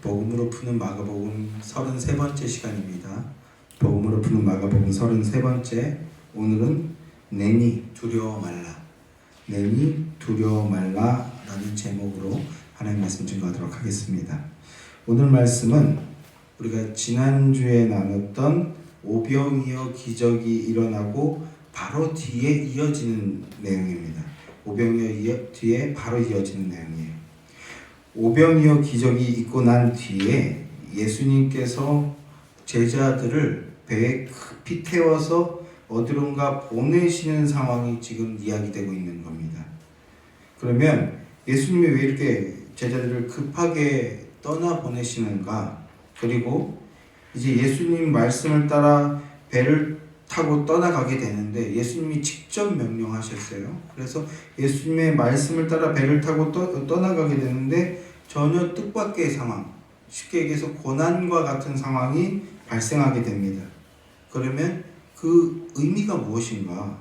복음으로 푸는 마가복음 33번째 시간입니다. 복음으로 푸는 마가복음 33번째, 오늘은 내니 두려워 말라, 내니 두려워 말라 라는 제목으로 하나님 말씀 증거하도록 하겠습니다. 오늘 말씀은 우리가 지난주에 나눴던 오병이어 기적이 일어나고 바로 뒤에 이어지는 내용입니다. 오병이어 뒤에 바로 이어지는 내용이에요. 오병이어 기적이 있고 난 뒤에 예수님께서 제자들을 배에 급히 태워서 어디론가 보내시는 상황이 지금 이야기되고 있는 겁니다. 그러면 예수님이 왜 이렇게 제자들을 급하게 떠나보내시는가? 그리고 이제 예수님 말씀을 따라 배를 타고 떠나가게 되는데 예수님이 직접 명령하셨어요. 그래서 예수님의 말씀을 따라 배를 타고 떠나가게 되는데 전혀 뜻밖의 상황, 쉽게 얘기해서 고난과 같은 상황이 발생하게 됩니다. 그러면 그 의미가 무엇인가?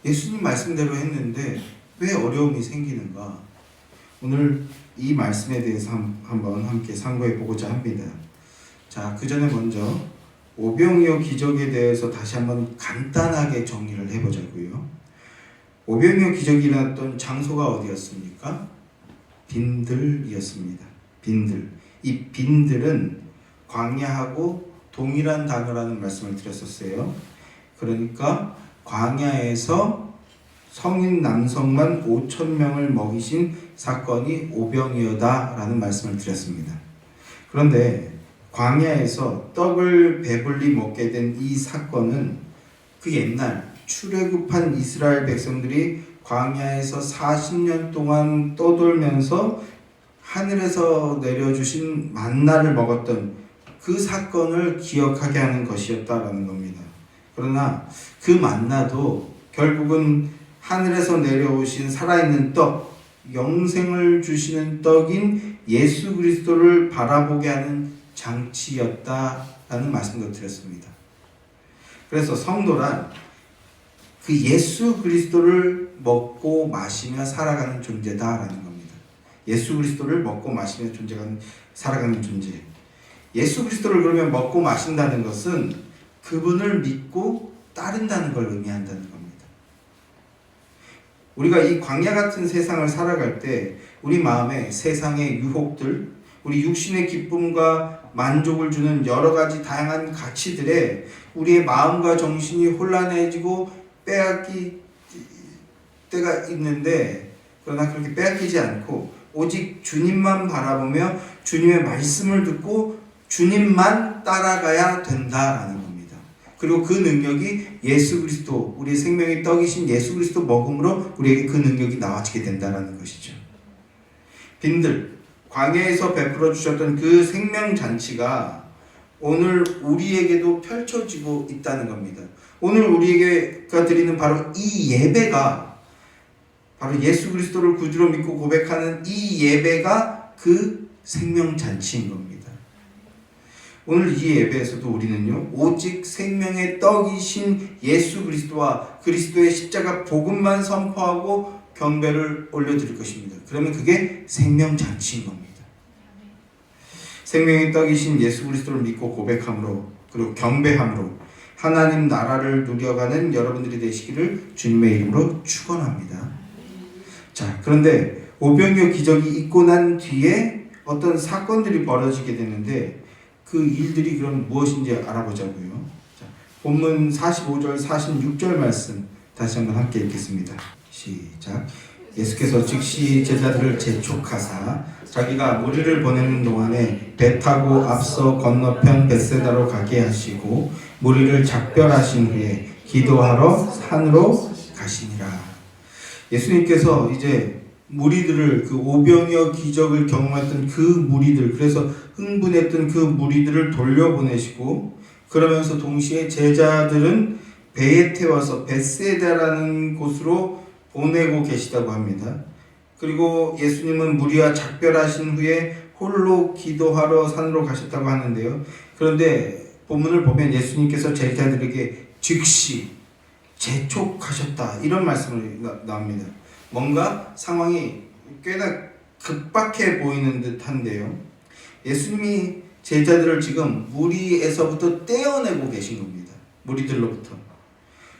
예수님 말씀대로 했는데 왜 어려움이 생기는가? 오늘 이 말씀에 대해서 한번 함께 상고해 보고자 합니다. 자, 그 전에 먼저 오병이어 기적에 대해서 다시 한번 간단하게 정리를 해보자고요. 오병이어 기적이 일어났던 장소가 어디였습니까? 빈들이었습니다. 빈들. 이 빈들은 광야하고 동일한 단어라는 말씀을 드렸었어요. 그러니까 광야에서 성인 남성만 5,000명을 먹이신 사건이 오병이어다라는 말씀을 드렸습니다. 그런데 광야에서 떡을 배불리 먹게 된 이 사건은 그 옛날 출애굽한 이스라엘 백성들이 광야에서 40년 동안 떠돌면서 하늘에서 내려주신 만나를 먹었던 그 사건을 기억하게 하는 것이었다라는 겁니다. 그러나 그 만나도 결국은 하늘에서 내려오신 살아있는 떡, 영생을 주시는 떡인 예수 그리스도를 바라보게 하는 장치였다라는 말씀도 드렸습니다. 그래서 성도란 그 예수 그리스도를 먹고 마시며 살아가는 존재다라는 겁니다. 예수 그리스도를 먹고 마시며 살아가는 존재. 예수 그리스도를 그러면 먹고 마신다는 것은 그분을 믿고 따른다는 걸 의미한다는 겁니다. 우리가 이 광야 같은 세상을 살아갈 때 우리 마음에 세상의 유혹들, 우리 육신의 기쁨과 만족을 주는 여러 가지 다양한 가치들에 우리의 마음과 정신이 혼란해지고 빼앗길 때가 있는데, 그러나 그렇게 빼앗기지 않고 오직 주님만 바라보며 주님의 말씀을 듣고 주님만 따라가야 된다라는 겁니다. 그리고 그 능력이 예수 그리스도, 우리의 생명의 떡이신 예수 그리스도 먹음으로 우리에게 그 능력이 나와지게 된다라는 것이죠. 빈들, 광야에서 베풀어 주셨던 그 생명잔치가 오늘 우리에게도 펼쳐지고 있다는 겁니다. 오늘 우리에게가 드리는 바로 이 예배가, 바로 예수 그리스도를 구주로 믿고 고백하는 이 예배가 그 생명잔치인 겁니다. 오늘 이 예배에서도 우리는요, 오직 생명의 떡이신 예수 그리스도와 그리스도의 십자가 복음만 선포하고 경배를 올려드릴 것입니다. 그러면 그게 생명잔치인 겁니다. 생명의 떡이신 예수 그리스도를 믿고 고백함으로, 그리고 경배함으로 하나님 나라를 누려가는 여러분들이 되시기를 주님의 이름으로 축원합니다. 자, 그런데 오병이어 기적이 있고 난 뒤에 어떤 사건들이 벌어지게 되는데 그 일들이 그럼 무엇인지 알아보자고요. 자, 본문 45절, 46절 말씀 다시 한번 함께 읽겠습니다. 시작. 예수께서 즉시 제자들을 재촉하사 자기가 무리를 보내는 동안에 배 타고 앞서 건너편 벳세다로 가게 하시고 무리를 작별하신 후에 기도하러 산으로 가시니라. 예수님께서 이제 무리들을, 그 오병이어 기적을 경험했던 그 무리들, 그래서 흥분했던 그 무리들을 돌려보내시고, 그러면서 동시에 제자들은 배에 태워서 벳세다라는 곳으로 보내고 계시다고 합니다. 그리고 예수님은 무리와 작별하신 후에 홀로 기도하러 산으로 가셨다고 하는데요. 그런데 본문을 보면 예수님께서 제자들에게 즉시 재촉하셨다, 이런 말씀이 나옵니다. 뭔가 상황이 꽤나 급박해 보이는 듯한데요. 예수님이 제자들을 지금 무리에서부터 떼어내고 계신 겁니다. 무리들로부터.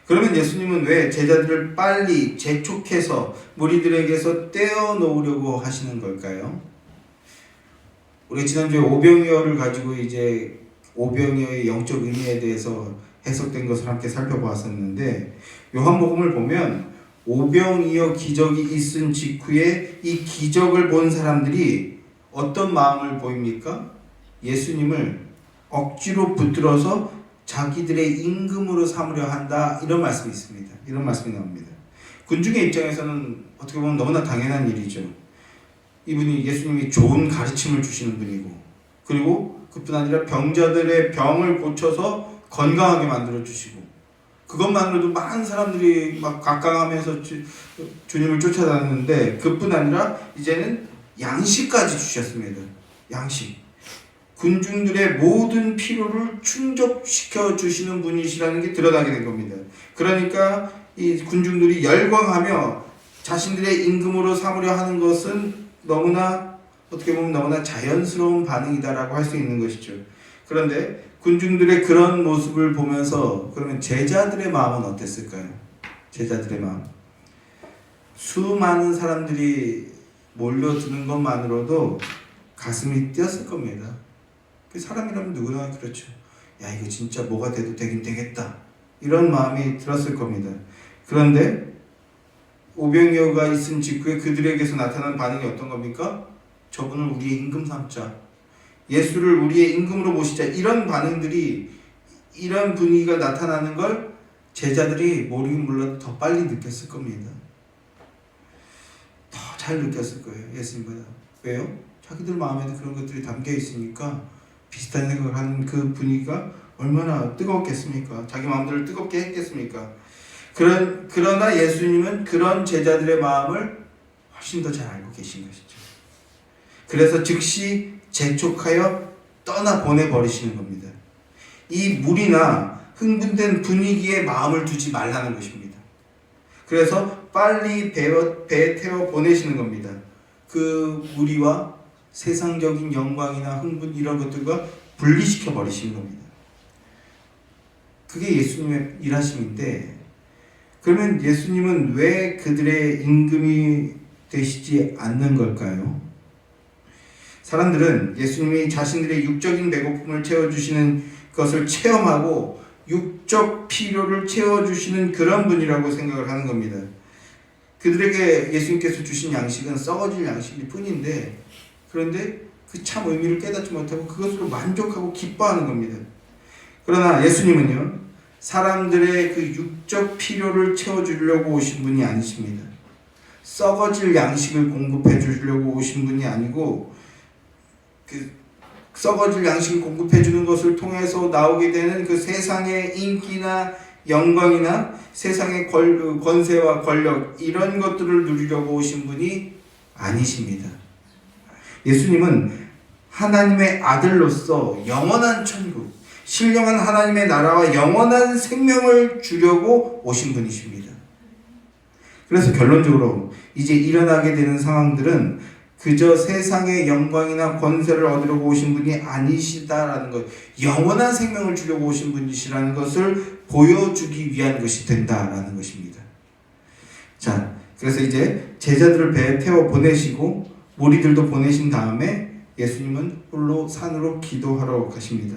그러면 예수님은 왜 제자들을 빨리 재촉해서 무리들에게서 떼어놓으려고 하시는 걸까요? 우리 지난주에 오병이어를 가지고 이제 오병이어의 영적 의미에 대해서 해석된 것을 함께 살펴보았었는데, 요한복음을 보면 오병이어 기적이 있은 직후에 이 기적을 본 사람들이 어떤 마음을 보입니까? 예수님을 억지로 붙들어서 자기들의 임금으로 삼으려 한다, 이런 말씀이 있습니다. 이런 말씀이 나옵니다. 군중의 입장에서는 어떻게 보면 너무나 당연한 일이죠. 이분이 예수님이 좋은 가르침을 주시는 분이고, 그리고 그뿐 아니라 병자들의 병을 고쳐서 건강하게 만들어 주시고, 그것만으로도 많은 사람들이 막 각광하면서 주님을 쫓아다녔는데, 그뿐 아니라 이제는 양식까지 주셨습니다. 양식. 군중들의 모든 필요를 충족시켜 주시는 분이시라는 게 드러나게 된 겁니다. 그러니까 이 군중들이 열광하며 자신들의 임금으로 삼으려 하는 것은 너무나, 어떻게 보면 너무나 자연스러운 반응이다라고 할 수 있는 것이죠. 그런데 군중들의 그런 모습을 보면서 그러면 제자들의 마음은 어땠을까요? 제자들의 마음. 수많은 사람들이 몰려드는 것만으로도 가슴이 뛰었을 겁니다. 사람이라면 누구나 그렇죠. 야, 이거 진짜 뭐가 돼도 되긴 되겠다, 이런 마음이 들었을 겁니다. 그런데 오병이어가 있은 직후에 그들에게서 나타난 반응이 어떤 겁니까? 저분을 우리의 임금 삼자, 예수를 우리의 임금으로 모시자, 이런 반응들이, 이런 분위기가 나타나는 걸 제자들이 모르긴 몰라도 더 빨리 느꼈을 겁니다. 더 잘 느꼈을 거예요, 예수님보다. 왜요? 자기들 마음에도 그런 것들이 담겨 있으니까 비슷한 생각을 하는 그 분위기가 얼마나 뜨겁겠습니까? 자기 마음들을 뜨겁게 했겠습니까? 그러나 예수님은 그런 제자들의 마음을 훨씬 더 잘 알고 계신 것이죠. 그래서 즉시 재촉하여 떠나 보내버리시는 겁니다. 이 무리나 흥분된 분위기에 마음을 두지 말라는 것입니다. 그래서 빨리 배에 태워 보내시는 겁니다. 그 무리와 세상적인 영광이나 흥분, 이런 것들과 분리시켜 버리시는 겁니다. 그게 예수님의 일하심인데, 그러면 예수님은 왜 그들의 임금이 되시지 않는 걸까요? 사람들은 예수님이 자신들의 육적인 배고픔을 채워주시는 것을 체험하고 육적 필요를 채워주시는 그런 분이라고 생각을 하는 겁니다. 그들에게 예수님께서 주신 양식은 썩어질 양식일 뿐인데, 그런데 그 참 의미를 깨닫지 못하고 그것으로 만족하고 기뻐하는 겁니다. 그러나 예수님은요, 사람들의 그 육적 필요를 채워주려고 오신 분이 아니십니다. 썩어질 양식을 공급해 주려고 오신 분이 아니고, 그 썩어질 양식을 공급해 주는 것을 통해서 나오게 되는 그 세상의 인기나 영광이나 세상의 권세와 권력, 이런 것들을 누리려고 오신 분이 아니십니다. 예수님은 하나님의 아들로서 영원한 천국, 신령한 하나님의 나라와 영원한 생명을 주려고 오신 분이십니다. 그래서 결론적으로 이제 일어나게 되는 상황들은 그저 세상의 영광이나 권세를 얻으려고 오신 분이 아니시다라는 것, 영원한 생명을 주려고 오신 분이시라는 것을 보여주기 위한 것이 된다라는 것입니다. 자, 그래서 이제 제자들을 배에 태워 보내시고 무리들도 보내신 다음에 예수님은 홀로 산으로 기도하러 가십니다.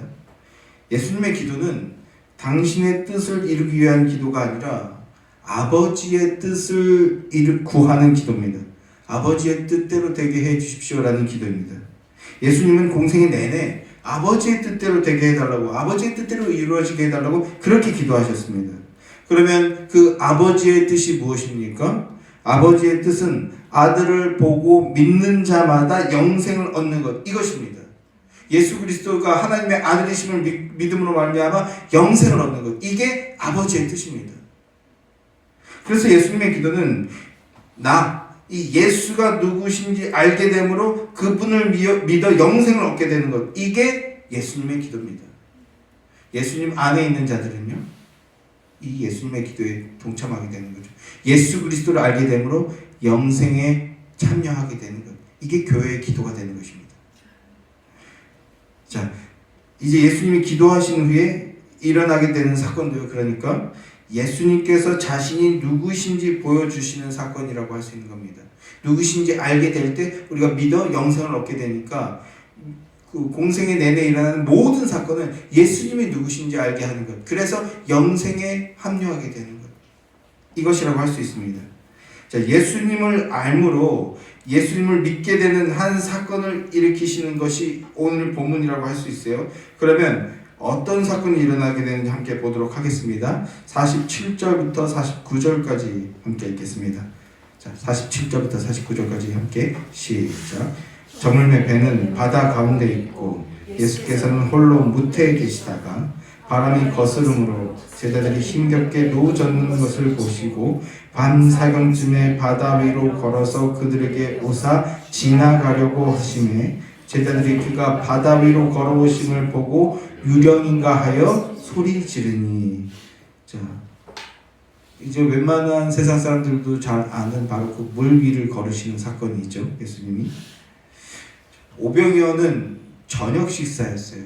예수님의 기도는 당신의 뜻을 이루기 위한 기도가 아니라 아버지의 뜻을 구하는 기도입니다. 아버지의 뜻대로 되게 해 주십시오라는 기도입니다. 예수님은 공생의 내내 아버지의 뜻대로 되게 해달라고, 아버지의 뜻대로 이루어지게 해달라고 그렇게 기도하셨습니다. 그러면 그 아버지의 뜻이 무엇입니까? 아버지의 뜻은 아들을 보고 믿는 자마다 영생을 얻는 것, 이것입니다. 예수 그리스도가 하나님의 아들이심을 믿음으로 말미암아 영생을 얻는 것, 이게 아버지의 뜻입니다. 그래서 예수님의 기도는 이 예수가 누구신지 알게 되므로 그분을 믿어 영생을 얻게 되는 것, 이게 예수님의 기도입니다. 예수님 안에 있는 자들은요, 이 예수님의 기도에 동참하게 되는 거죠. 예수 그리스도를 알게 되므로 영생에 참여하게 되는 것, 이게 교회의 기도가 되는 것입니다. 자, 이제 예수님이 기도하신 후에 일어나게 되는 사건도요. 그러니까 예수님께서 자신이 누구신지 보여주시는 사건이라고 할 수 있는 겁니다. 누구신지 알게 될 때 우리가 믿어 영생을 얻게 되니까 그 공생의 내내 일어나는 모든 사건은 예수님이 누구신지 알게 하는 것. 그래서 영생에 합류하게 되는 것. 이것이라고 할 수 있습니다. 자, 예수님을 알므로 예수님을 믿게 되는 한 사건을 일으키시는 것이 오늘 본문이라고 할 수 있어요. 그러면 어떤 사건이 일어나게 되는지 함께 보도록 하겠습니다. 47절부터 49절까지 함께 읽겠습니다. 자, 47절부터 49절까지 함께 시작. 저물매 배는 바다 가운데 있고 예수께서는 홀로 무태에 계시다가 바람이 거스름으로 제자들이 힘겹게 노 젓는 것을 보시고 밤사경쯤에 바다 위로 걸어서 그들에게 오사 지나가려고 하시매 제자들이 그가 바다 위로 걸어오심을 보고 유령인가 하여 소리 지르니. 자, 이제 웬만한 세상 사람들도 잘 아는 바로 그 물 위를 걸으시는 사건이 있죠. 예수님이 오병이어는 저녁 식사였어요.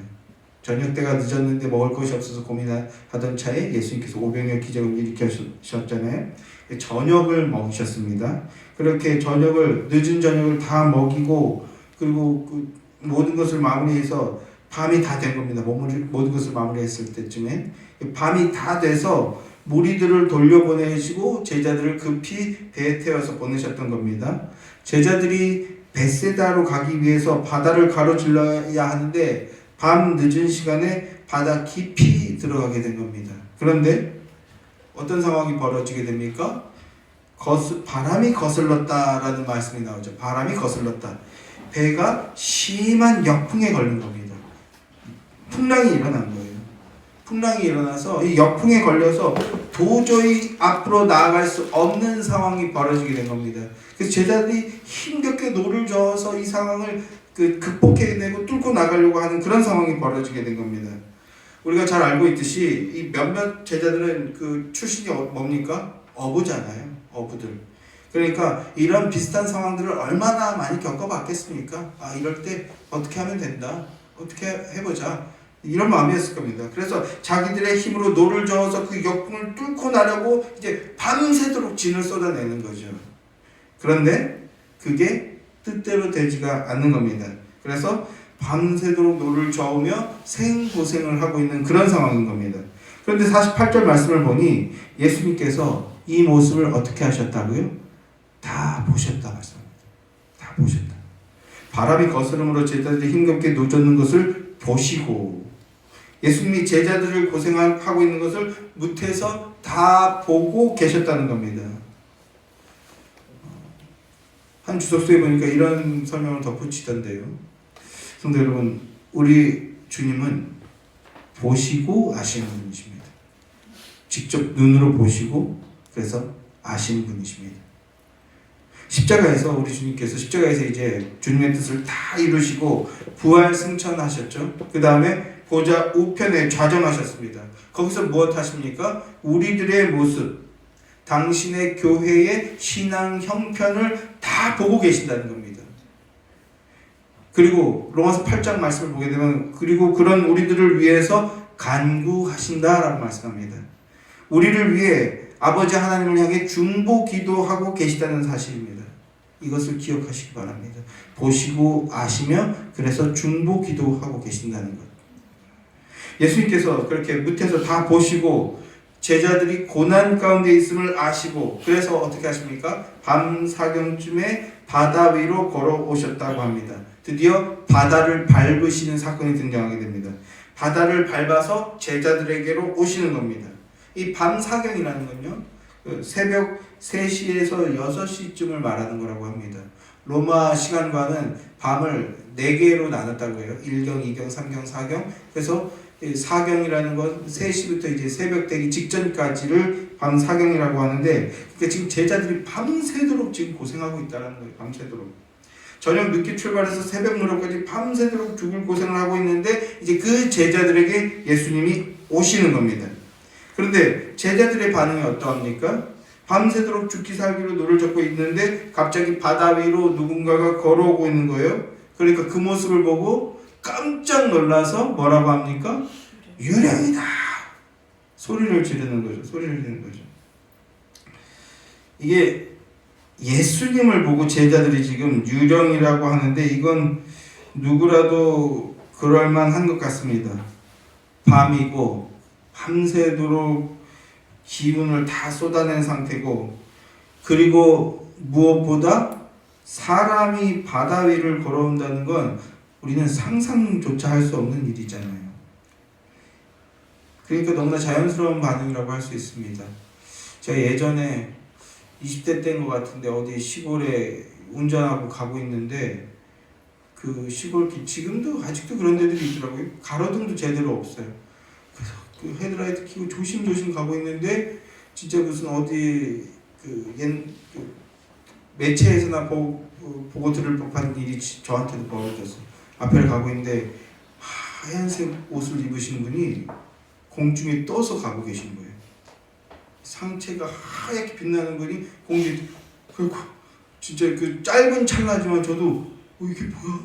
저녁 때가 늦었는데 먹을 것이 없어서 고민하던 차에 예수님께서 오병이어 기적을 일으키셨잖아요. 저녁을 먹으셨습니다. 그렇게 늦은 저녁을 다 먹이고 그리고 그 모든 것을 마무리해서 밤이 다 된 겁니다. 모든 것을 마무리했을 때쯤에 밤이 다 돼서 무리들을 돌려보내시고 제자들을 급히 배에 태워서 보내셨던 겁니다. 제자들이 벳세다로 가기 위해서 바다를 가로질러야 하는데 밤 늦은 시간에 바다 깊이 들어가게 된 겁니다. 그런데 어떤 상황이 벌어지게 됩니까? 바람이 거슬렀다라는 말씀이 나오죠. 바람이 거슬렀다. 배가 심한 역풍에 걸린 겁니다. 풍랑이 일어난 거예요. 풍랑이 일어나서 이 역풍에 걸려서 도저히 앞으로 나아갈 수 없는 상황이 벌어지게 된 겁니다. 그래서 제자들이 힘겹게 노를 저어서 이 상황을 극복해내고 뚫고 나가려고 하는 그런 상황이 벌어지게 된 겁니다. 우리가 잘 알고 있듯이 이 몇몇 제자들은 그 출신이 뭡니까? 어부잖아요. 어부들. 그러니까 이런 비슷한 상황들을 얼마나 많이 겪어봤겠습니까? 아, 이럴 때 어떻게 하면 된다. 어떻게 해보자. 이런 마음이었을 겁니다. 그래서 자기들의 힘으로 노를 저어서 그 역풍을 뚫고 나려고 이제 밤새도록 진을 쏟아내는 거죠. 그런데 그게 뜻대로 되지가 않는 겁니다. 그래서 밤새도록 노를 저으며 생고생을 하고 있는 그런 상황인 겁니다. 그런데 48절 말씀을 보니 예수님께서 이 모습을 어떻게 하셨다고요? 다 보셨다 말씀합니다. 다 보셨다. 바람이 거스름으로 제자들이 힘겹게 노젓는 것을 보시고 예수님이 제자들을 고생하고 있는 것을 무태에서 다 보고 계셨다는 겁니다. 한 주석서에 보니까 이런 설명을 덧붙이던데요. 성도 여러분, 우리 주님은 보시고 아시는 분이십니다. 직접 눈으로 보시고 그래서 아시는 분이십니다. 십자가에서 우리 주님께서 십자가에서 이제 주님의 뜻을 다 이루시고 부활 승천하셨죠. 그 다음에 보좌 우편에 좌정하셨습니다. 거기서 무엇 하십니까? 우리들의 모습, 당신의 교회의 신앙 형편을 다 보고 계신다는 겁니다. 그리고 로마서 8장 말씀을 보게 되면 그리고 그런 우리들을 위해서 간구하신다라고 말씀합니다. 우리를 위해 아버지 하나님을 향해 중보 기도하고 계시다는 사실입니다. 이것을 기억하시기 바랍니다. 보시고 아시며 그래서 중보 기도하고 계신다는 것. 예수님께서 그렇게 무태에서 다 보시고 제자들이 고난 가운데 있음을 아시고 그래서 어떻게 하십니까? 밤 사경쯤에 바다 위로 걸어오셨다고 합니다. 드디어 바다를 밟으시는 사건이 등장하게 됩니다. 바다를 밟아서 제자들에게로 오시는 겁니다. 이 밤 사경이라는 건요, 새벽 3시에서 6시쯤을 말하는 거라고 합니다. 로마 시간과는 밤을 4개로 나눴다고 해요. 1경, 2경, 3경, 4경. 그래서 4경이라는 건 3시부터 이제 새벽 되기 직전까지를 밤 4경이라고 하는데, 그러니까 지금 제자들이 밤새도록 지금 고생하고 있다는 거예요. 밤새도록. 저녁 늦게 출발해서 새벽 무렵까지 밤새도록 죽을 고생을 하고 있는데, 이제 그 제자들에게 예수님이 오시는 겁니다. 그런데 제자들의 반응이 어떠합니까? 밤새도록 죽기 살기로 노를 젓고 있는데 갑자기 바다 위로 누군가가 걸어오고 있는 거예요. 그러니까 그 모습을 보고 깜짝 놀라서 뭐라고 합니까? 유령이다! 소리를 지르는 거죠. 소리를 지르는 거죠. 이게 예수님을 보고 제자들이 지금 유령이라고 하는데 이건 누구라도 그럴만한 것 같습니다. 밤이고 밤새도록 기운을 다 쏟아낸 상태고, 그리고 무엇보다 사람이 바다 위를 걸어온다는 건 우리는 상상조차 할 수 없는 일이잖아요. 그러니까 너무나 자연스러운 반응이라고 할 수 있습니다. 제가 예전에 20대 때인 것 같은데 어디 시골에 운전하고 가고 있는데 그 시골길, 지금도 아직도 그런 데들이 있더라고요. 가로등도 제대로 없어요. 그래서 그 헤드라이트 켜고 조심조심 가고 있는데 진짜 무슨 어디 그 매체에서나 보고 들을 법한 일이 저한테도 벌어졌어요. 앞에를 가고 있는데 하얀색 옷을 입으신 분이 공중에 떠서 가고 계신 거예요. 상체가 하얗게 빛나는 분이 공중에, 그리고 진짜 그 짧은 찰나지만 저도 이게 뭐야?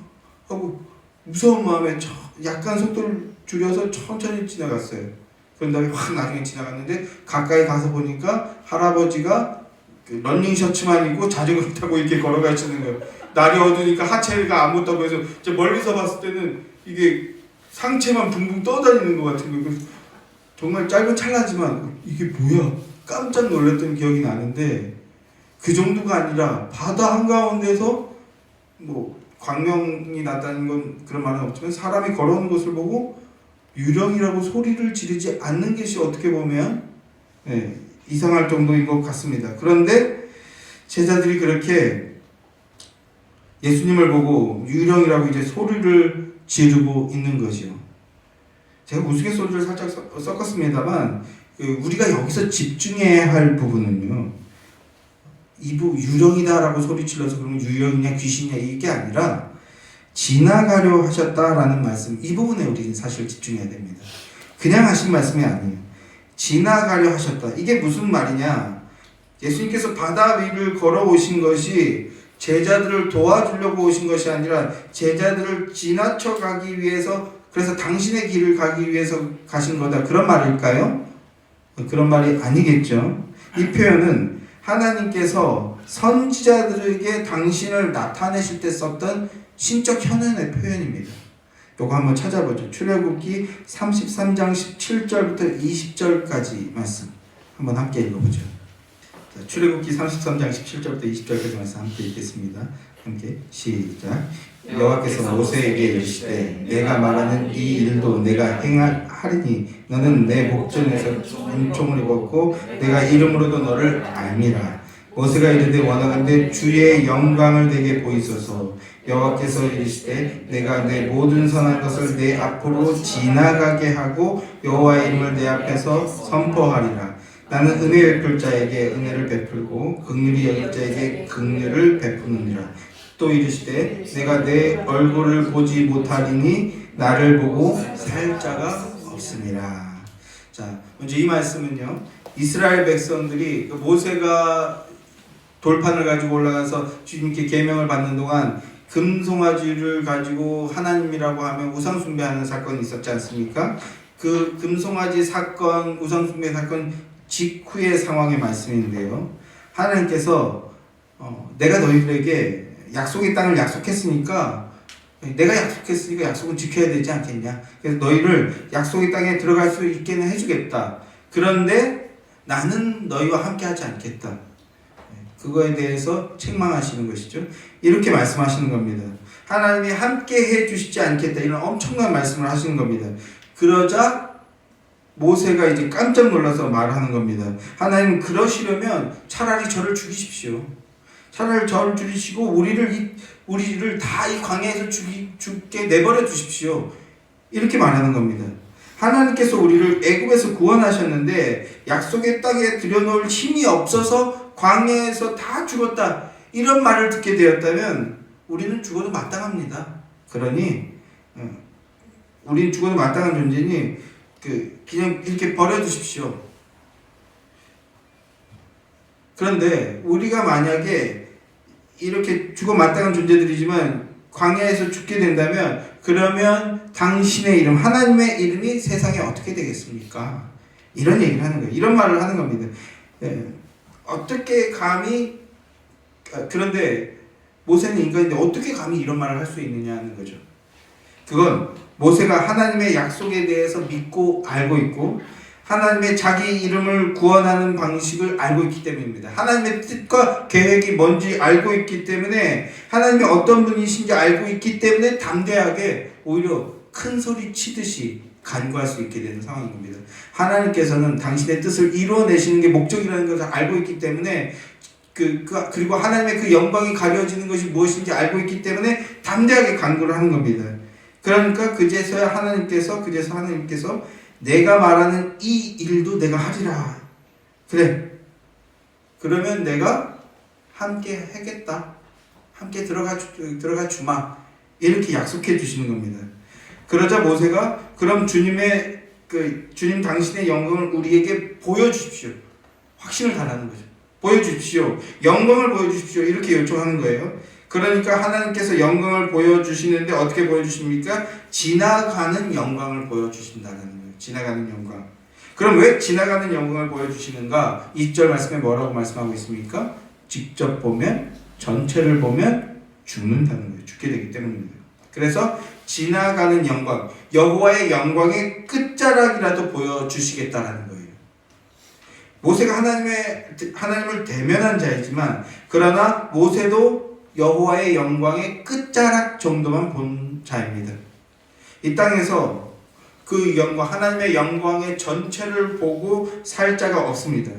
하고 무서운 마음에 약간 속도를 줄여서 천천히 지나갔어요. 그런 다음에 확 나중에 지나갔는데 가까이 가서 보니까 할아버지가 그 러닝 셔츠만 입고 자전거를 타고 이렇게 걸어가시는 거예요. 날이 어두니까 하체가 안 못하고 해서 멀리서 봤을 때는 이게 상체만 붕붕 떠다니는 것 같은 거예요. 그래서 정말 짧은 찰나지만 이게 뭐야? 깜짝 놀랐던 기억이 나는데, 그 정도가 아니라 바다 한가운데서 뭐 광명이 났다는 건 그런 말은 없지만 사람이 걸어오는 것을 보고 유령이라고 소리를 지르지 않는 것이 어떻게 보면 이상할 정도인 것 같습니다. 그런데 제자들이 그렇게 예수님을 보고 유령이라고 이제 소리를 지르고 있는 거죠. 제가 우스갯소리를 살짝 섞었습니다만 우리가 여기서 집중해야 할 부분은요, 유령이다라고 소리질러서 그러면 유령이냐 귀신이냐 이게 아니라 지나가려 하셨다라는 말씀, 이 부분에 우리는 사실 집중해야 됩니다. 그냥 하신 말씀이 아니에요. 지나가려 하셨다. 이게 무슨 말이냐? 예수님께서 바다 위를 걸어오신 것이 제자들을 도와주려고 오신 것이 아니라 제자들을 지나쳐 가기 위해서, 그래서 당신의 길을 가기 위해서 가신 거다, 그런 말일까요? 그런 말이 아니겠죠. 이 표현은 하나님께서 선지자들에게 당신을 나타내실 때 썼던 신적 현현의 표현입니다. 요거 한번 찾아보죠. 출애굽기 33장 17절부터 20절까지 말씀 한번 함께 읽어보죠. 자, 출애굽기 33장 17절부터 20절까지 말씀 함께 읽겠습니다. 함께 시작. 여호와께서 모세에게 이르시되 내가 말하는 이 일도 내가 행하리니 너는 내 목전에서 은총을 입었고 내가 이름으로도 너를 알미라. 모세가 이르되 원하건대 주의 영광을 내게 보이소서. 여호와께서 이르시되 내가 내 모든 선한 것을 내 앞으로 지나가게 하고 여호와의 이름을 내 앞에서 선포하리라. 나는 은혜 베풀 자에게 은혜를 베풀고 긍휼히 여길 자에게 긍휼을 베푸느니라. 또 이르시되 내가 내 얼굴을 보지 못하리니 나를 보고 살 자가 없으니라. 자, 먼저 이 말씀은요, 이스라엘 백성들이 모세가 돌판을 가지고 올라가서 주님께 계명을 받는 동안 금송아지를 가지고 하나님이라고 하면 우상숭배하는 사건이 있었지 않습니까? 그 금송아지 사건, 우상숭배 사건 직후의 상황의 말씀인데요, 하나님께서 내가 너희들에게 약속의 땅을 약속했으니까 내가 약속했으니까 약속은 지켜야 되지 않겠냐. 그래서 너희를 약속의 땅에 들어갈 수 있게는 해주겠다. 그런데 나는 너희와 함께 하지 않겠다. 그거에 대해서 책망하시는 것이죠. 이렇게 말씀하시는 겁니다. 하나님이 함께 해주시지 않겠다, 이런 엄청난 말씀을 하시는 겁니다. 그러자 모세가 이제 깜짝 놀라서 말하는 겁니다. 하나님, 그러시려면 차라리 저를 죽이십시오. 차라리 저를 죽이시고 우리를 다 이 광야에서 죽게 내버려 두십시오. 이렇게 말하는 겁니다. 하나님께서 우리를 애굽에서 구원하셨는데 약속의 땅에 들여놓을 힘이 없어서 광야에서 다 죽었다, 이런 말을 듣게 되었다면 우리는 죽어도 마땅합니다. 그러니 우리는 죽어도 마땅한 존재니 그냥 이렇게 버려두십시오. 그런데 우리가 만약에 이렇게 죽어 마땅한 존재들이지만 광야에서 죽게 된다면 그러면 당신의 이름, 하나님의 이름이 세상에 어떻게 되겠습니까? 이런 얘기를 하는 거예요. 이런 말을 하는 겁니다. 어떻게 감히, 그런데 모세는 인간인데 어떻게 감히 이런 말을 할 수 있느냐 하는 거죠. 그건 모세가 하나님의 약속에 대해서 믿고 알고 있고 하나님의 자기 이름을 구원하는 방식을 알고 있기 때문입니다. 하나님의 뜻과 계획이 뭔지 알고 있기 때문에 하나님이 어떤 분이신지 알고 있기 때문에 담대하게 오히려 큰 소리 치듯이 간구할 수 있게 되는 상황인 겁니다. 하나님께서는 당신의 뜻을 이루어내시는 게 목적이라는 것을 알고 있기 때문에 그리고 하나님의 그 영광이 가려지는 것이 무엇인지 알고 있기 때문에 담대하게 간구를 하는 겁니다. 그러니까 그제서야 하나님께서 내가 말하는 이 일도 내가 하리라. 그래. 그러면 내가 함께 하겠다. 함께 들어가 주마. 이렇게 약속해 주시는 겁니다. 그러자 모세가 그럼 주님 당신의 영광을 우리에게 보여주십시오. 확신을 달라는 거죠. 보여주십시오. 영광을 보여주십시오. 이렇게 요청하는 거예요. 그러니까 하나님께서 영광을 보여주시는데 어떻게 보여주십니까? 지나가는 영광을 보여주신다는 거예요. 지나가는 영광. 그럼 왜 지나가는 영광을 보여주시는가? 2절 말씀에 뭐라고 말씀하고 있습니까? 직접 보면, 전체를 보면 죽는다는 거예요. 죽게 되기 때문입니다. 그래서 지나가는 영광, 여호와의 영광의 끝자락이라도 보여주시겠다라는 거예요. 모세가 하나님을 대면한 자이지만 그러나 모세도 여호와의 영광의 끝자락 정도만 본 자입니다. 이 땅에서 그 영광, 하나님의 영광의 전체를 보고 살 자가 없습니다.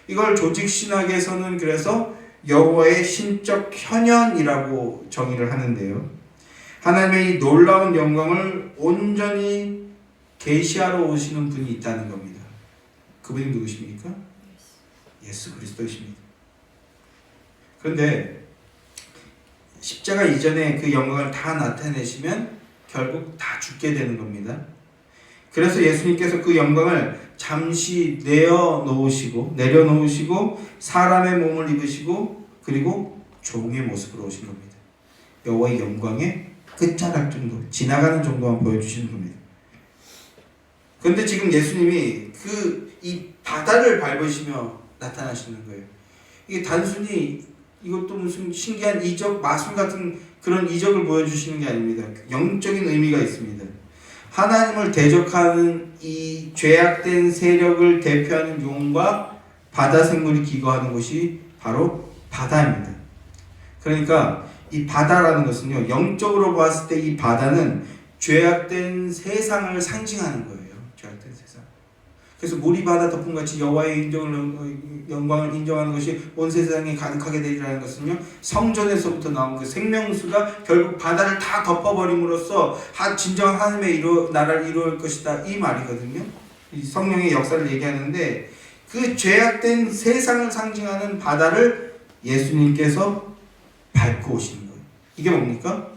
이걸 조직신학에서는 그래서 여호와의 신적 현현이라고 정의를 하는데요. 하나님의 이 놀라운 영광을 온전히 계시하러 오시는 분이 있다는 겁니다. 그분이 누구십니까? 예수 그리스도이십니다. 그런데 십자가 이전에 그 영광을 다 나타내시면 결국 다 죽게 되는 겁니다. 그래서 예수님께서 그 영광을 잠시 내려놓으시고 사람의 몸을 입으시고 그리고 종의 모습으로 오신 겁니다. 여호와의 영광의 끝자락 정도, 지나가는 정도만 보여주시는 겁니다. 그런데 지금 예수님이 이 바다를 밟으시며 나타나시는 거예요. 이게 단순히 이것도 무슨 신기한 이적, 마술 같은 그런 이적을 보여주시는 게 아닙니다. 영적인 의미가 있습니다. 하나님을 대적하는 이 죄악된 세력을 대표하는 용과 바다 생물이 기거하는 곳이 바로 바다입니다. 그러니까 이 바다라는 것은요, 영적으로 봤을 때 이 바다는 죄악된 세상을 상징하는 거예요. 죄악된 세상. 그래서 물이 바다 덮음같이 여호와의 영광을 인정하는 것이 온 세상에 가득하게 되리라는 것은요, 성전에서부터 나온 그 생명수가 결국 바다를 다 덮어버림으로써 진정한 하나님의 나라를 이루어올 것이다, 이 말이거든요. 이 성령의 역사를 얘기하는데 그 죄악된 세상을 상징하는 바다를 예수님께서 밟고 오시는 거예요. 이게 뭡니까?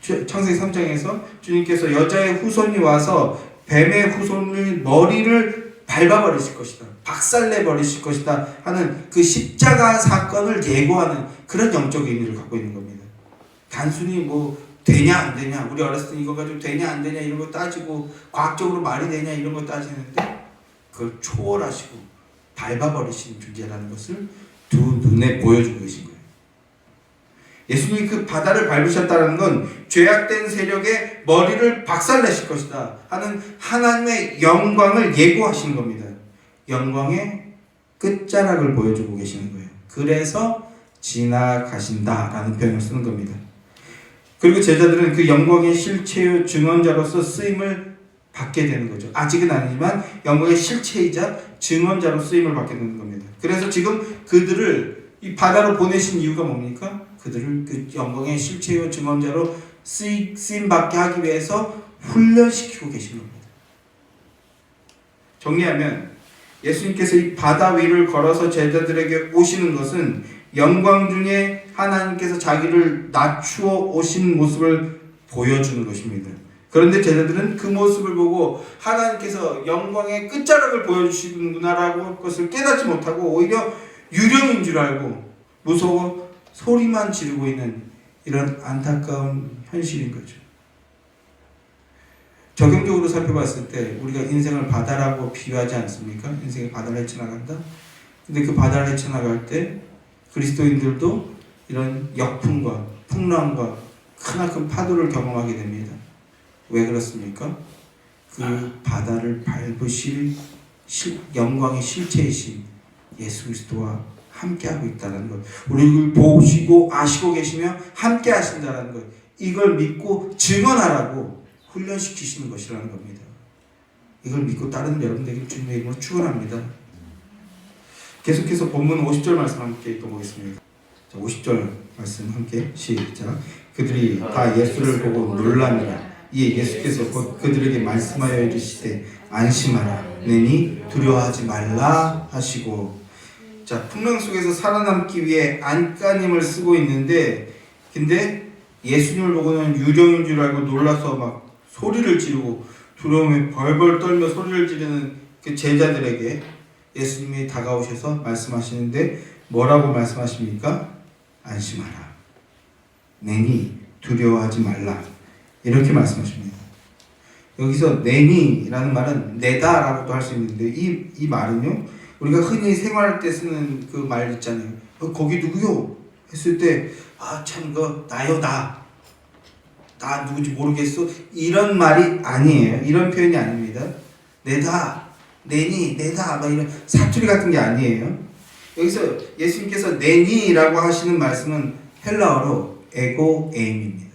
창세기 3장에서 주님께서 여자의 후손이 와서 뱀의 후손의 머리를 밟아버리실 것이다, 박살내버리실 것이다 하는 그 십자가 사건을 예고하는 그런 영적 의미를 갖고 있는 겁니다. 단순히 뭐 되냐 안 되냐, 우리 어렸을 때 이거 가지고 되냐 안 되냐 이런 거 따지고 과학적으로 말이 되냐 이런 거 따지는데 그걸 초월하시고 밟아버리시는 존재라는 것을 두 눈에 보여주고 계신 거예요. 예수님이 그 바다를 밟으셨다는 건 죄악된 세력의 머리를 박살내실 것이다 하는 하나님의 영광을 예고하시는 겁니다. 영광의 끝자락을 보여주고 계시는 거예요. 그래서 지나가신다라는 표현을 쓰는 겁니다. 그리고 제자들은 그 영광의 실체요 증언자로서 쓰임을 받게 되는 거죠. 아직은 아니지만 영광의 실체이자 증언자로 쓰임을 받게 되는 겁니다. 그래서 지금 그들을 이 바다로 보내신 이유가 뭡니까? 그들을 그 영광의 실체요 증언자로 쓰임받게 하기 위해서 훈련시키고 계신 겁니다. 정리하면 예수님께서 이 바다 위를 걸어서 제자들에게 오시는 것은 영광 중에 하나님께서 자기를 낮추어 오신 모습을 보여주는 것입니다. 그런데 제자들은 그 모습을 보고 하나님께서 영광의 끝자락을 보여주시는구나라고 것을 깨닫지 못하고 오히려 유령인 줄 알고 무서워 소리만 지르고 있는 이런 안타까운 현실인 거죠. 적용적으로 살펴봤을 때 우리가 인생을 바다라고 비유하지 않습니까? 인생이 바다를 헤쳐나간다. 근데 그 바다를 헤쳐나갈 때 그리스도인들도 이런 역풍과 풍랑과 크나큰 파도를 경험하게 됩니다. 왜 그렇습니까? 그 바다를 밟으실 영광의 실체이신 예수 그리스도와 함께하고 있다는 것, 우리를 보시고 아시고 계시며 함께 하신다는 것, 이걸 믿고 증언하라고 훈련시키시는 것이라는 겁니다. 이걸 믿고 따르는 여러분들에게 주님의 이름으로 축원합니다. 계속해서 본문 50절 말씀 함께 읽어보겠습니다. 자, 50절 말씀 함께 시작. 그들이 다 예수를 보고 놀라니라. 이에 예수께서 곧 그들에게 말씀하여 이르시되 안심하라, 내니 두려워하지 말라 하시고. 자, 풍랑 속에서 살아남기 위해 안간힘을 쓰고 있는데, 근데 예수님을 보고는 유령인 줄 알고 놀라서 막 소리를 지르고 두려움에 벌벌 떨며 소리를 지르는 그 제자들에게 예수님이 다가오셔서 말씀하시는데 뭐라고 말씀하십니까? 안심하라, 내니 두려워하지 말라, 이렇게 말씀하십니다. 여기서 내니라는 말은 내다 라고도 할 수 있는데 이 말은요, 우리가 흔히 생활할 때 쓰는 그 말 있잖아요. 거기 누구요? 했을 때 참 나요, 나 누구지 모르겠어, 이런 말이 아니에요. 이런 표현이 아닙니다. 내다, 내니, 내다 막 이런 사투리 같은 게 아니에요. 여기서 예수님께서 내니라고 하시는 말씀은 헬라어로 에고에임입니다.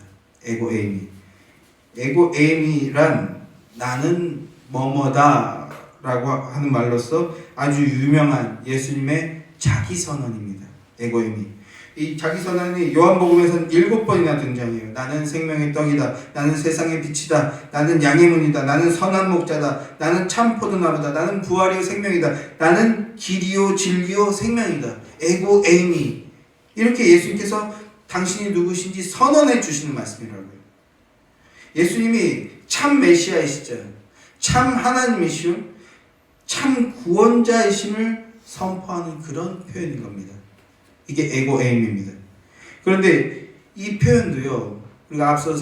에고에임이란 나는 뭐뭐다 라고 하는 말로서 아주 유명한 예수님의 자기선언입니다. 에고에임이. 이 자기선언이 요한복음에서는 7번이나 등장해요. 나는 생명의 떡이다, 나는 세상의 빛이다, 나는 양의 문이다, 나는 선한 목자다, 나는 참 포도나무다, 나는 부활이요 생명이다, 나는 길이요 진리요 생명이다. 에고에임이. 이렇게 예수님께서 당신이 누구신지 선언해 주시는 말씀이라고요. 예수님이 참 메시아이시죠, 참 하나님이시요 참 구원자이심을 선포하는 그런 표현인 겁니다. 이게 에고에임입니다. 그런데 이 표현도요, 우리가 앞서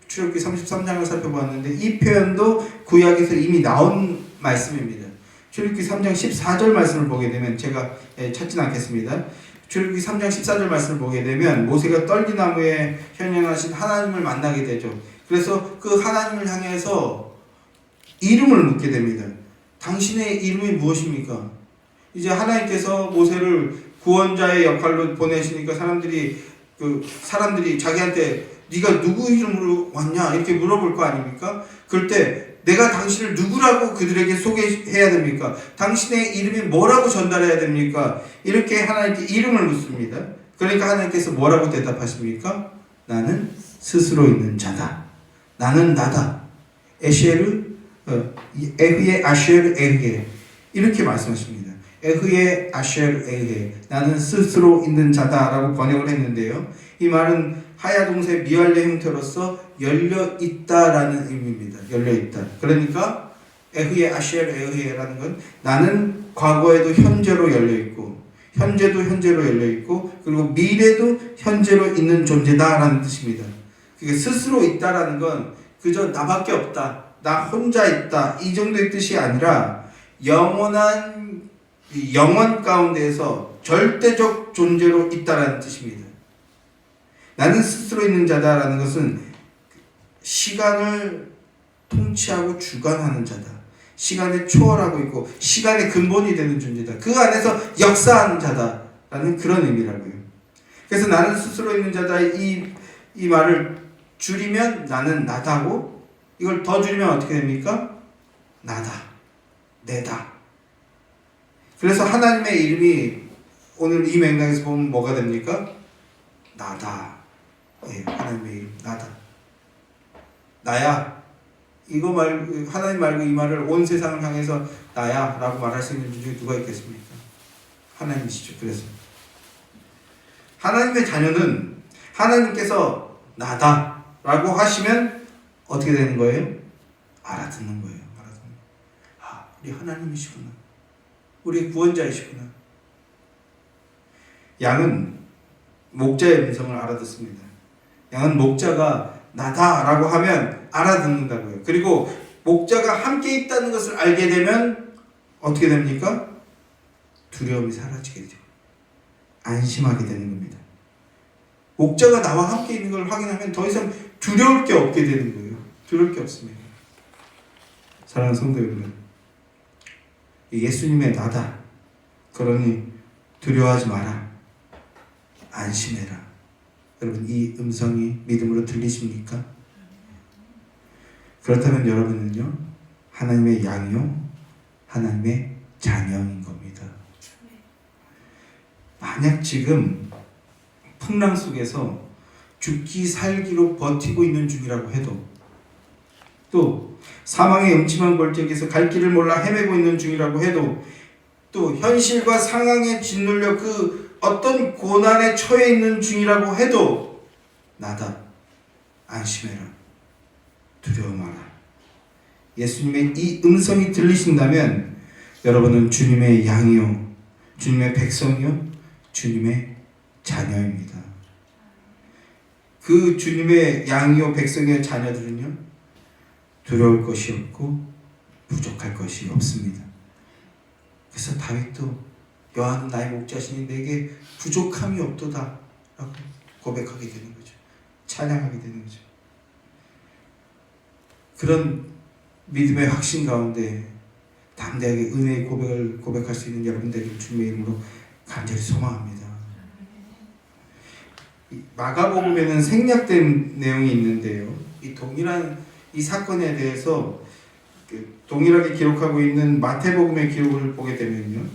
출애굽기 33장을 살펴보았는데 이 표현도 구약에서 이미 나온 말씀입니다. 출애굽기 3장 14절 말씀을 보게 되면, 제가 찾지는 않겠습니다. 출애굽기 3장 14절 말씀을 보게 되면 모세가 떨기나무에 현현하신 하나님을 만나게 되죠. 그래서 그 하나님을 향해서 이름을 묻게 됩니다. 당신의 이름이 무엇입니까? 이제 하나님께서 모세를 구원자의 역할로 보내시니까 사람들이 자기한테 네가 누구 이름으로 왔냐 이렇게 물어볼 거 아닙니까? 그럴 때 내가 당신을 누구라고 그들에게 소개해야 됩니까? 당신의 이름이 뭐라고 전달해야 됩니까? 이렇게 하나님께 이름을 묻습니다. 그러니까 하나님께서 뭐라고 대답하십니까? 나는 스스로 있는 자다. 나는 나다. 에흐에 아쉐르 에흐에, 이렇게 말씀하십니다. 에흐에 아쉐르 에흐에, 나는 스스로 있는 자다라고 번역을 했는데요. 이 말은 하야동사의 미완료 형태로서 열려 있다라는 의미입니다. 열려 있다. 그러니까 에흐에 아쉐르 에흐에라는 건 나는 과거에도 현재로 열려 있고, 현재도 현재로 열려 있고, 그리고 미래도 현재로 있는 존재다라는 뜻입니다. 그게 스스로 있다라는 건 그저 나밖에 없다, 나 혼자 있다, 이 정도의 뜻이 아니라 영원한 영원 가운데에서 절대적 존재로 있다라는 뜻입니다. 나는 스스로 있는 자다라는 것은 시간을 통치하고 주관하는 자다, 시간에 초월하고 있고 시간의 근본이 되는 존재다, 그 안에서 역사하는 자다라는 그런 의미라고요. 그래서 나는 스스로 있는 자다, 이 말을 줄이면 나는 나다고, 이걸 더 줄이면 어떻게 됩니까? 나다, 내다. 그래서 하나님의 이름이 오늘 이 맥락에서 보면 뭐가 됩니까? 나다. 예, 하나님의 이름 나다. 나야. 이거 말고, 하나님 말고 이 말을 온 세상을 향해서 나야 라고 말할 수 있는 분 중에 누가 있겠습니까? 하나님이시죠. 그래서 하나님의 자녀는 하나님께서 나다 라고 하시면 어떻게 되는 거예요? 알아듣는 거예요. 우리 하나님이시구나, 우리 구원자이시구나. 양은 목자의 음성을 알아듣습니다. 양은 목자가 나다 라고 하면 알아듣는다고요. 그리고 목자가 함께 있다는 것을 알게 되면 어떻게 됩니까? 두려움이 사라지게 되죠. 안심하게 되는 겁니다. 목자가 나와 함께 있는 걸 확인하면 더 이상 두려울 게 없게 되는 거예요. 두려울 게 없습니다. 사랑하는 성도 여러분, 예수님의 나다. 그러니 두려워하지 마라. 안심해라. 여러분, 이 음성이 믿음으로 들리십니까? 그렇다면 여러분은요, 하나님의 양이요, 하나님의 자녀인 겁니다. 만약 지금 풍랑 속에서 죽기 살기로 버티고 있는 중이라고 해도, 또 사망의 음침한 골짜기에서 갈 길을 몰라 헤매고 있는 중이라고 해도, 또 현실과 상황에 짓눌려 그 어떤 고난에 처해 있는 중이라고 해도 나다. 안심해라. 두려워 마라. 예수님의 이 음성이 들리신다면 여러분은 주님의 양이요, 주님의 백성이요, 주님의 자녀입니다. 그 주님의 양이요, 백성이요, 자녀들은요, 두려울 것이 없고 부족할 것이 없습니다. 그래서 다윗도 여호와는 나의 목자시니 내게 부족함이 없도다 라고 고백하게 되는 거죠. 찬양하게 되는 거죠. 그런 믿음의 확신 가운데 담대하게 은혜의 고백을 고백할 수 있는 여러분들에게 주님의 이름으로 간절히 소망합니다. 마가복음에는 생략된 내용이 있는데요, 이 동일한 이 사건에 대해서 동일하게 기록하고 있는 마태복음의 기록을 보게 되면요,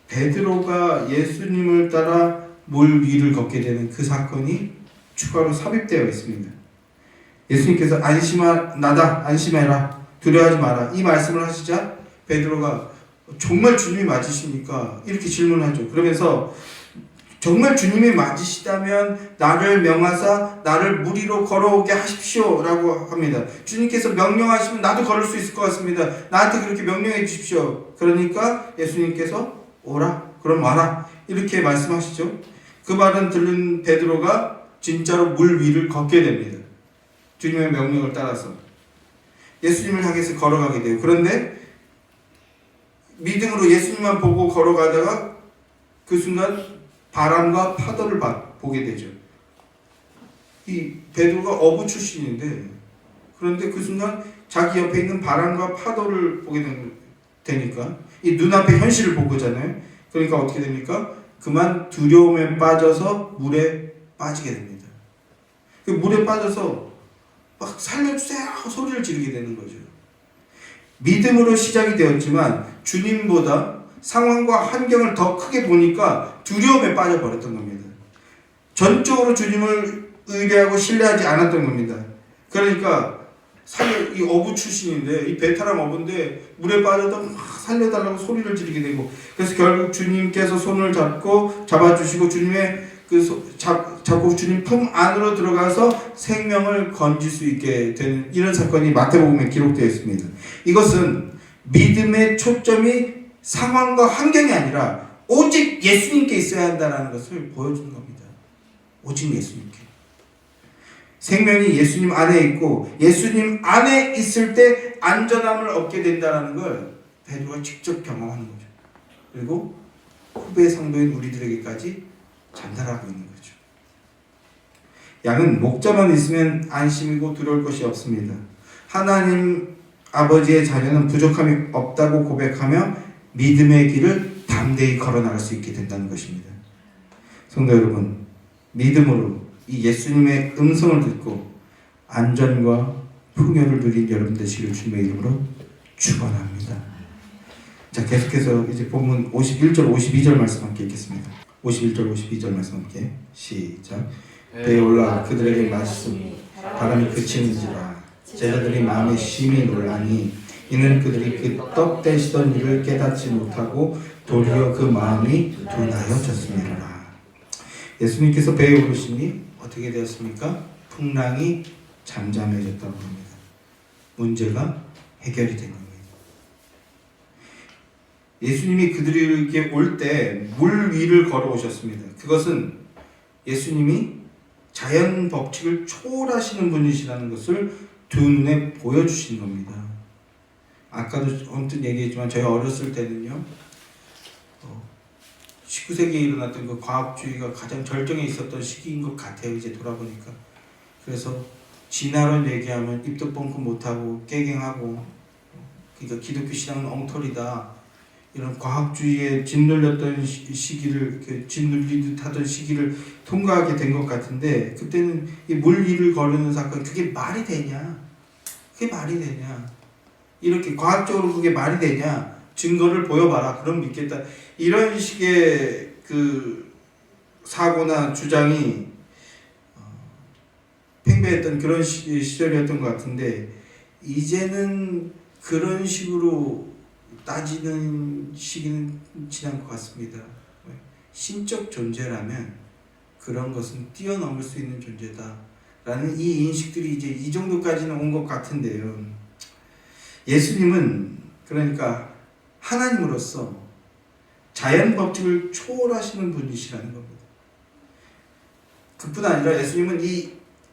베드로가 예수님을 따라 물 위를 걷게 되는 그 사건이 추가로 삽입되어 있습니다. 예수님께서 나다, 안심해라, 두려워하지 마라, 이 말씀을 하시자 베드로가 정말 주님이 맞으십니까? 이렇게 질문하죠. 그러면서 정말 주님이 맞으시다면 나를 명하사 나를 물 위로 걸어오게 하십시오 라고 합니다. 주님께서 명령하시면 나도 걸을 수 있을 것 같습니다. 나한테 그렇게 명령해 주십시오. 그러니까 예수님께서 오라, 그럼 와라, 이렇게 말씀하시죠. 그 말은 들은 베드로가 진짜로 물 위를 걷게 됩니다. 주님의 명령을 따라서 예수님을 향해서 걸어가게 돼요. 그런데 믿음으로 예수님만 보고 걸어가다가 그 순간 바람과 파도를 보게 되죠. 이 베드로가 어부 출신인데, 그런데 그 순간 자기 옆에 있는 바람과 파도를 보게 되니까 이 눈앞의 현실을 본 거잖아요. 그러니까 어떻게 됩니까? 그만 두려움에 빠져서 물에 빠지게 됩니다. 그 물에 빠져서 막 살려주세요 하고 소리를 지르게 되는 거죠. 믿음으로 시작이 되었지만 주님보다 상황과 환경을 더 크게 보니까 두려움에 빠져버렸던 겁니다. 전적으로 주님을 의뢰하고 신뢰하지 않았던 겁니다. 그러니까 이 어부 출신인데, 이 베테랑 어부인데 물에 빠져도 막 살려달라고 소리를 지르게 되고, 그래서 결국 주님께서 손을 잡아주시고 주님의 잡고 주님 품 안으로 들어가서 생명을 건질 수 있게 되는 이런 사건이 마태복음에 기록되어 있습니다. 이것은 믿음의 초점이 상황과 환경이 아니라 오직 예수님께 있어야 한다는 것을 보여주는 겁니다. 오직 예수님께. 생명이 예수님 안에 있고 예수님 안에 있을 때 안전함을 얻게 된다는 걸 베드로가 직접 경험하는 거죠. 그리고 후배 성도인 우리들에게까지 전달하고 있는 거죠. 양은 목자만 있으면 안심이고 두려울 것이 없습니다. 하나님 아버지의 자녀는 부족함이 없다고 고백하며 믿음의 길을 담대히 걸어나갈 수 있게 된다는 것입니다. 성도 여러분, 믿음으로 이 예수님의 음성을 듣고 안전과 풍요를 누린 여러분 되시길 주님의 이름으로 축원합니다. 자, 계속해서 이제 본문 51절 52절 말씀 함께 읽겠습니다. 51절 52절 말씀 함께 시작. 배에 올라 그들에게 말씀 바람이 그치는지라 제자들이 마음에 심히 놀라니 이는 그들이 그 떡 떼시던 일을 깨닫지 못하고 도리어 그 마음이 둔하여졌음이라. 예수님께서 배에 오르시니 어떻게 되었습니까? 풍랑이 잠잠해졌다고 합니다. 문제가 해결이 된 겁니다. 예수님이 그들에게 올 때 물 위를 걸어오셨습니다. 그것은 예수님이 자연 법칙을 초월하시는 분이시라는 것을 두 눈에 보여주신 겁니다. 아까도 언뜻 얘기했지만 저희 어렸을 때는요, 19세기에 일어났던 그 과학주의가 가장 절정에 있었던 시기인 것 같아요. 이제 돌아보니까. 그래서 진화론 얘기하면 입도 뻥끗 못하고 깨갱하고, 그러니까 기독교 신앙은 엉터리다, 이런 과학주의에 짓눌렸던 시기를, 짓눌리듯 하던 시기를 통과하게 된 것 같은데, 그때는 이 물리를 거르는 사건, 그게 말이 되냐? 그게 말이 되냐? 이렇게 과학적으로 그게 말이 되냐? 증거를 보여봐라. 그럼 믿겠다. 이런 식의 그 사고나 주장이 팽배했던 그런 시절이었던 것 같은데, 이제는 그런 식으로 따지는 시기는 지난 것 같습니다. 신적 존재라면 그런 것은 뛰어넘을 수 있는 존재다라는 이 인식들이 이제 이 정도까지는 온 것 같은데요. 예수님은 그러니까 하나님으로서 자연 법칙을 초월하시는 분이시라는 겁니다. 그뿐 아니라 예수님은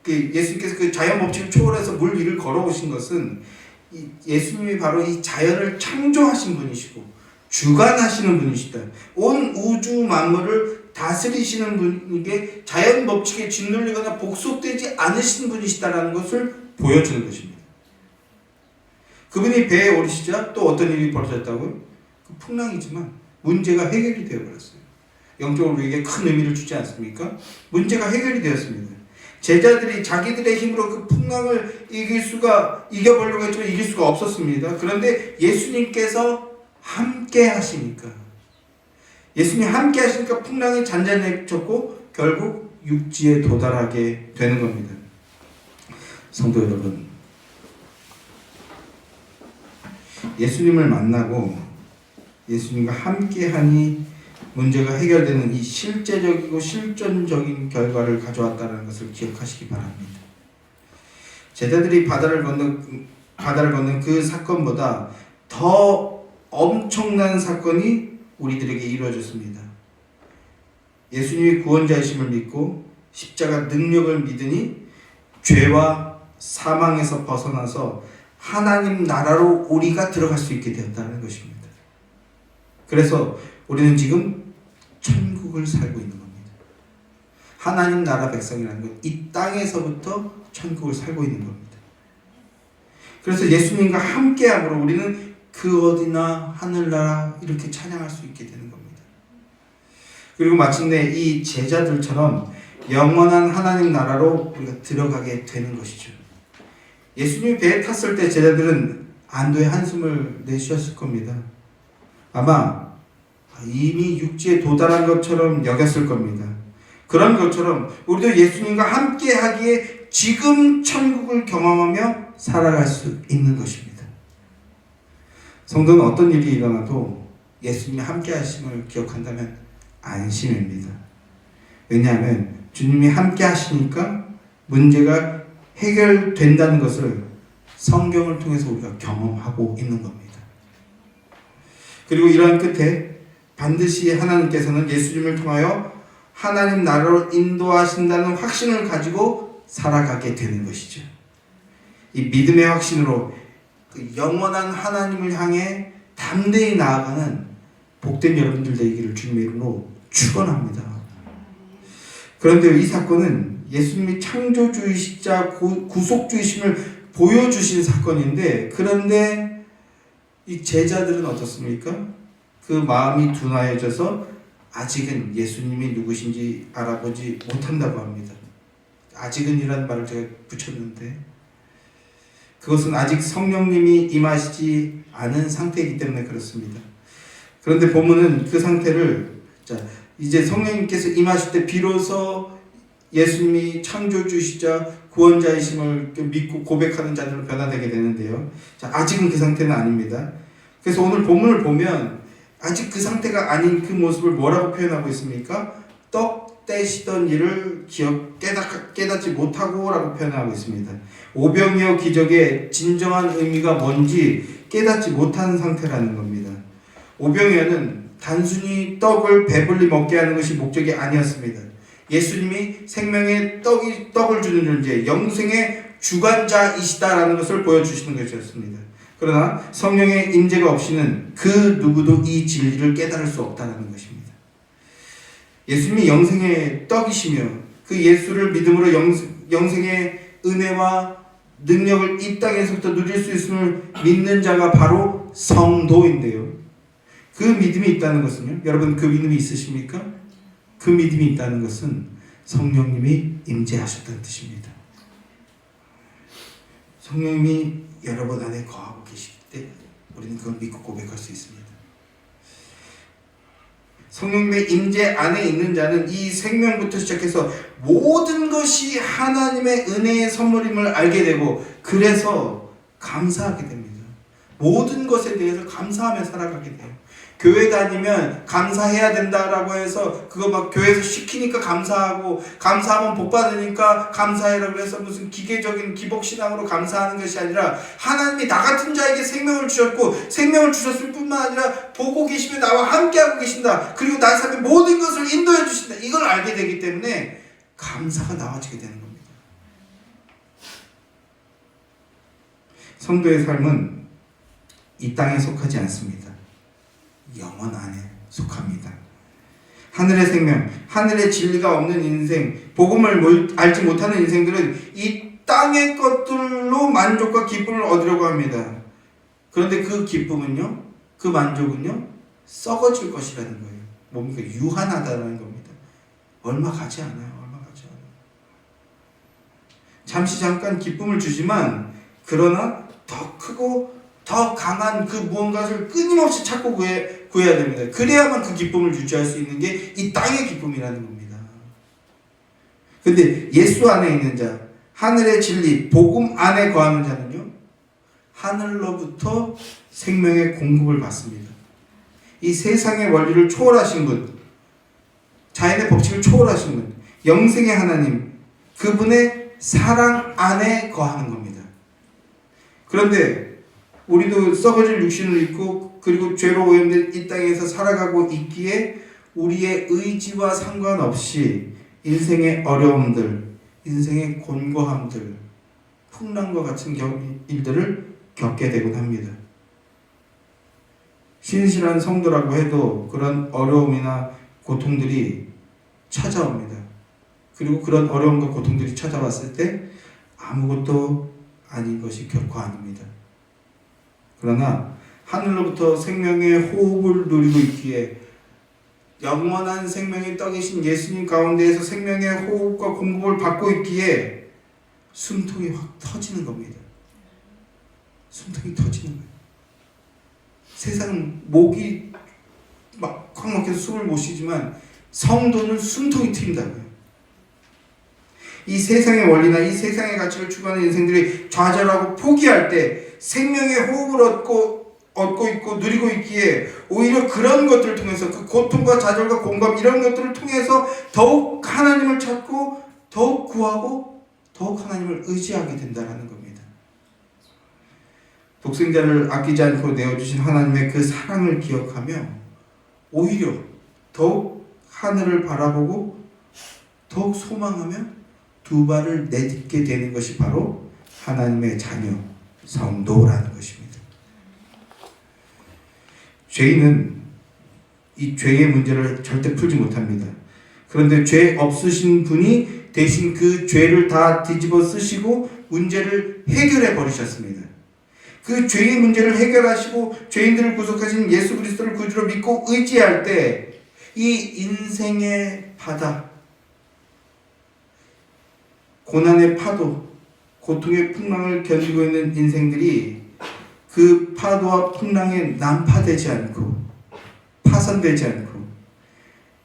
예수님께서 그 자연 법칙을 초월해서 물 위를 걸어오신 것은 예수님이 바로 이 자연을 창조하신 분이시고 주관하시는 분이시다. 온 우주 만물을 다스리시는 분에게 자연 법칙에 짓눌리거나 복속되지 않으신 분이시다라는 것을 보여주는 것입니다. 그분이 배에 오르시자 또 어떤 일이 벌어졌다고요? 그 풍랑이지만 문제가 해결이 되어버렸어요. 영적으로 우리에게 큰 의미를 주지 않습니까? 문제가 해결이 되었습니다. 제자들이 자기들의 힘으로 그 풍랑을 이겨보려고 했지만 이길 수가 없었습니다. 그런데 예수님께서 함께 하시니까, 예수님이 함께 하시니까 풍랑이 잔잔해졌고 결국 육지에 도달하게 되는 겁니다. 성도 여러분, 예수님을 만나고 예수님과 함께하니 문제가 해결되는 이 실제적이고 실존적인 결과를 가져왔다는 것을 기억하시기 바랍니다. 제자들이 바다를 건넌 그 사건보다 더 엄청난 사건이 우리들에게 이루어졌습니다. 예수님이 구원자이심을 믿고 십자가 능력을 믿으니 죄와 사망에서 벗어나서 하나님 나라로 우리가 들어갈 수 있게 되었다는 것입니다. 그래서 우리는 지금 천국을 살고 있는 겁니다. 하나님 나라 백성이라는 건 이 땅에서부터 천국을 살고 있는 겁니다. 그래서 예수님과 함께함으로 우리는 그 어디나 하늘나라 이렇게 찬양할 수 있게 되는 겁니다. 그리고 마침내 이 제자들처럼 영원한 하나님 나라로 우리가 들어가게 되는 것이죠. 예수님이 배에 탔을 때 제자들은 안도의 한숨을 내쉬었을 겁니다. 아마 이미 육지에 도달한 것처럼 여겼을 겁니다. 그런 것처럼 우리도 예수님과 함께 하기에 지금 천국을 경험하며 살아갈 수 있는 것입니다. 성도는 어떤 일이 일어나도 예수님이 함께 하심을 기억한다면 안심입니다. 왜냐하면 주님이 함께 하시니까 문제가 해결된다는 것을 성경을 통해서 우리가 경험하고 있는 겁니다. 그리고 이러한 끝에 반드시 하나님께서는 예수님을 통하여 하나님 나라로 인도하신다는 확신을 가지고 살아가게 되는 것이죠. 이 믿음의 확신으로 그 영원한 하나님을 향해 담대히 나아가는 복된 여러분들 되기를 주님의 이름으로 축원합니다. 그런데 이 사건은 예수님이 창조주이시자 구속주이심을 보여주신 사건인데, 그런데 이 제자들은 어떻습니까? 그 마음이 둔하여져서 아직은 예수님이 누구신지 알아보지 못한다고 합니다. 아직은 이라는 말을 제가 붙였는데 그것은 아직 성령님이 임하시지 않은 상태이기 때문에 그렇습니다. 그런데 본문은 그 상태를 이제 성령님께서 임하실 때 비로소 예수님이 창조주시자 구원자이심을 믿고 고백하는 자들로 변화되게 되는데요. 아직은 그 상태는 아닙니다. 그래서 오늘 본문을 보면 아직 그 상태가 아닌 그 모습을 뭐라고 표현하고 있습니까? 떡 떼시던 일을 깨닫지 못하고 라고 표현하고 있습니다. 오병이어 기적의 진정한 의미가 뭔지 깨닫지 못하는 상태라는 겁니다. 오병이어는 단순히 떡을 배불리 먹게 하는 것이 목적이 아니었습니다. 예수님이 생명의 떡을 주는 존재, 영생의 주관자이시다라는 것을 보여주시는 것이었습니다. 그러나 성령의 임재가 없이는 그 누구도 이 진리를 깨달을 수 없다는 것입니다. 예수님이 영생의 떡이시며 그 예수를 믿음으로 영생의 은혜와 능력을 이 땅에서부터 누릴 수 있음을 믿는 자가 바로 성도인데요. 그 믿음이 있다는 것은요, 여러분 그 믿음이 있으십니까? 그 믿음이 있다는 것은 성령님이 임재하셨다는 뜻입니다. 성령님이 여러분 안에 거하고 계시기 때문에 우리는 그걸 믿고 고백할 수 있습니다. 성령님의 임재 안에 있는 자는 이 생명부터 시작해서 모든 것이 하나님의 은혜의 선물임을 알게 되고, 그래서 감사하게 됩니다. 모든 것에 대해서 감사하며 살아가게 돼요. 교회 다니면 감사해야 된다라고 해서 그거 막 교회에서 시키니까 감사하고, 감사하면 복 받으니까 감사해라 그래서 무슨 기계적인 기복신앙으로 감사하는 것이 아니라, 하나님이 나 같은 자에게 생명을 주셨고 생명을 주셨을 뿐만 아니라 보고 계시며 나와 함께하고 계신다, 그리고 나의 삶의 모든 것을 인도해 주신다, 이걸 알게 되기 때문에 감사가 나와지게 되는 겁니다. 성도의 삶은 이 땅에 속하지 않습니다. 영원 안에 속합니다. 하늘의 생명, 하늘의 진리가 없는 인생, 복음을 알지 못하는 인생들은 이 땅의 것들로 만족과 기쁨을 얻으려고 합니다. 그런데 그 기쁨은요, 그 만족은요, 썩어질 것이라는 거예요. 뭡니까? 유한하다는 겁니다. 얼마 가지 않아요. 잠시 잠깐 기쁨을 주지만, 그러나 더 크고 더 강한 그 무언가를 끊임없이 찾고 구해야 됩니다. 그래야만 그 기쁨을 유지할 수 있는 게 이 땅의 기쁨이라는 겁니다. 근데 예수 안에 있는 자, 하늘의 진리, 복음 안에 거하는 자는요, 하늘로부터 생명의 공급을 받습니다. 이 세상의 원리를 초월하신 분, 자연의 법칙을 초월하신 분, 영생의 하나님, 그분의 사랑 안에 거하는 겁니다. 그런데 우리도 썩어질 육신을 입고 그리고 죄로 오염된 이 땅에서 살아가고 있기에 우리의 의지와 상관없이 인생의 어려움들, 인생의 곤고함들, 풍랑과 같은 일들을 겪게 되곤 합니다. 신실한 성도라고 해도 그런 어려움이나 고통들이 찾아옵니다. 그리고 그런 어려움과 고통들이 찾아왔을 때 아무것도 아닌 것이 결코 아닙니다. 그러나 하늘로부터 생명의 호흡을 누리고 있기에, 영원한 생명의 떡이신 예수님 가운데에서 생명의 호흡과 공급을 받고 있기에 숨통이 확 터지는 겁니다. 숨통이 터지는 거예요. 세상은 목이 막 콱 막혀서 숨을 못 쉬지만 성도는 숨통이 트인다고요. 이 세상의 원리나 이 세상의 가치를 추구하는 인생들이 좌절하고 포기할 때 생명의 호흡을 얻고 있고 누리고 있기에, 오히려 그런 것들을 통해서 그 고통과 좌절과 공감 이런 것들을 통해서 더욱 하나님을 찾고 더욱 구하고 더욱 하나님을 의지하게 된다는 겁니다. 독생자를 아끼지 않고 내어주신 하나님의 그 사랑을 기억하며 오히려 더욱 하늘을 바라보고 더욱 소망하며 두 발을 내딛게 되는 것이 바로 하나님의 자녀, 성도라는 것입니다. 죄인은 이 죄의 문제를 절대 풀지 못합니다. 그런데 죄 없으신 분이 대신 그 죄를 다 뒤집어 쓰시고 문제를 해결해 버리셨습니다. 그 죄의 문제를 해결하시고 죄인들을 구속하신 예수 그리스도를 구주로 믿고 의지할 때 이 인생의 바다, 고난의 파도, 고통의 풍랑을 견디고 있는 인생들이 그 파도와 풍랑에 난파되지 않고 파산되지 않고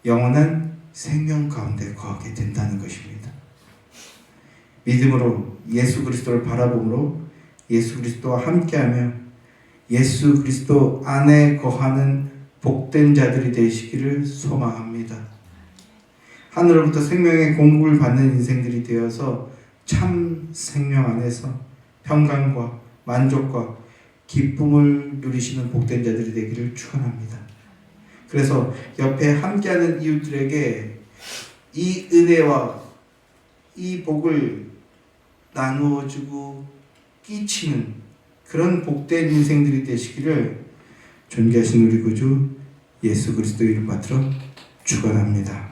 영원한 생명 가운데 거하게 된다는 것입니다. 믿음으로 예수 그리스도를 바라봄으로 예수 그리스도와 함께하며 예수 그리스도 안에 거하는 복된 자들이 되시기를 소망합니다. 하늘로부터 생명의 공급을 받는 인생들이 되어서 참 생명 안에서 평강과 만족과 기쁨을 누리시는 복된 자들이 되기를 축원합니다. 그래서 옆에 함께하는 이웃들에게 이 은혜와 이 복을 나누어주고 끼치는 그런 복된 인생들이 되시기를 존귀하신 우리 구주 예수 그리스도 이름 받들어 축원합니다.